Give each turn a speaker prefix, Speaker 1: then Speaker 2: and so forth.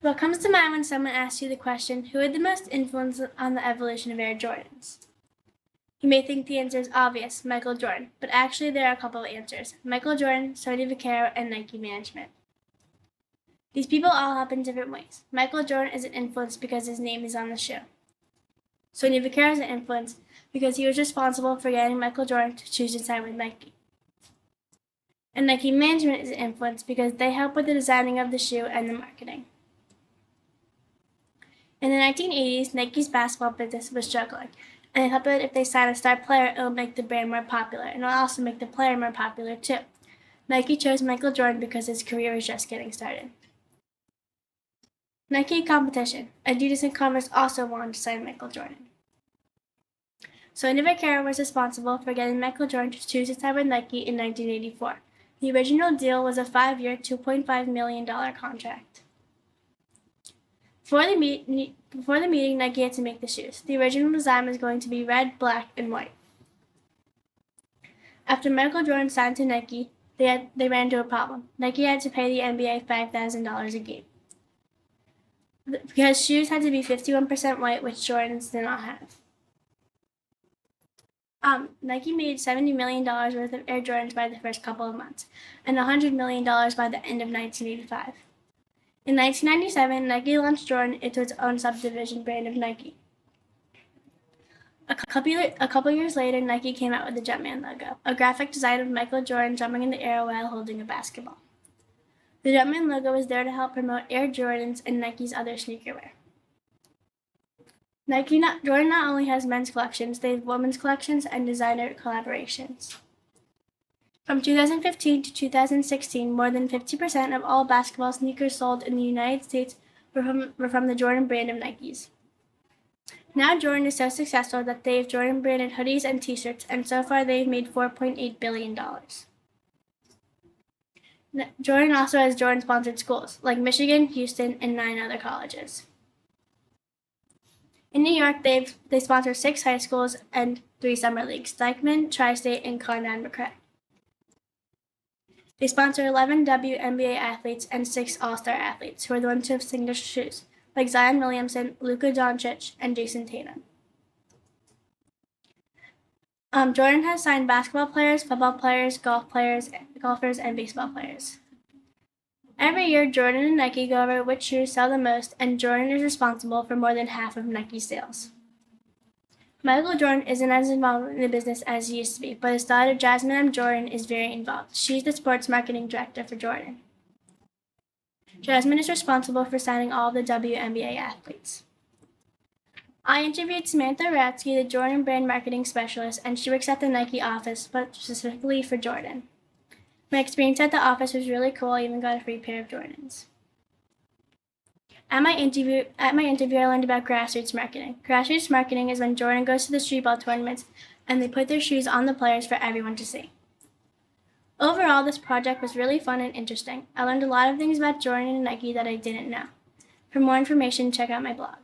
Speaker 1: What comes to mind when someone asks you the question, who had the most influence on the evolution of Air Jordans? You may think the answer is obvious, Michael Jordan, but actually there are a couple of answers. Michael Jordan, Sonny Vaccaro, and Nike management. These people all help in different ways. Michael Jordan is an influence because his name is on the shoe. Sonny Vaccaro is an influence because he was responsible for getting Michael Jordan to choose to sign with Nike. And Nike management is an influence because they help with the designing of the shoe and the marketing. In the 1980s, Nike's basketball business was struggling, and they thought that if they sign a star player, it will make the brand more popular, and it will also make the player more popular too. Nike chose Michael Jordan because his career was just getting started. Nike competition. Adidas and Converse also wanted to sign Michael Jordan. Sonny Vaccaro was responsible for getting Michael Jordan to choose to sign with Nike in 1984. The original deal was a 5-year, $2.5 million contract. Before the meeting, Nike had to make the shoes. The original design was going to be red, black, and white. After Michael Jordan signed to Nike, they ran into a problem. Nike had to pay the NBA $5,000 a game because shoes had to be 51% white, which Jordans did not have. Nike made $70 million worth of Air Jordans by the first couple of months, and $100 million by the end of 1985. In 1997, Nike launched Jordan into its own subdivision brand of Nike. A couple years later, Nike came out with the Jumpman logo, a graphic design of Michael Jordan jumping in the air while holding a basketball. The Jumpman logo was there to help promote Air Jordans and Nike's other sneakerwear. Jordan not only has men's collections, they have women's collections and designer collaborations. From 2015 to 2016, more than 50% of all basketball sneakers sold in the United States were from the Jordan brand of Nikes. Now Jordan is so successful that they have Jordan branded hoodies and t-shirts, and so far they've made $4.8 billion. Jordan also has Jordan-sponsored schools, like Michigan, Houston, and 9 other colleges. In New York, they sponsor 6 high schools and 3 summer leagues, Dyckman, Tri-State, and Conrad-McRae. They sponsor 11 WNBA athletes and 6 All-Star athletes, who are the ones who have signature shoes, like Zion Williamson, Luka Doncic, and Jason Tatum. Jordan has signed basketball players, football players, golfers, and baseball players. Every year, Jordan and Nike go over which shoes sell the most, and Jordan is responsible for more than half of Nike's sales. Michael Jordan isn't as involved in the business as he used to be, but his daughter Jasmine M. Jordan is very involved. She's the sports marketing director for Jordan. Jasmine is responsible for signing all of the WNBA athletes. I interviewed Samantha Ratsky, the Jordan brand marketing specialist, and she works at the Nike office, but specifically for Jordan. My experience at the office was really cool. I even got a free pair of Jordans. At my interview, I learned about grassroots marketing. Grassroots marketing is when Jordan goes to the street ball tournaments and they put their shoes on the players for everyone to see. Overall, this project was really fun and interesting. I learned a lot of things about Jordan and Nike that I didn't know. For more information, check out my blog.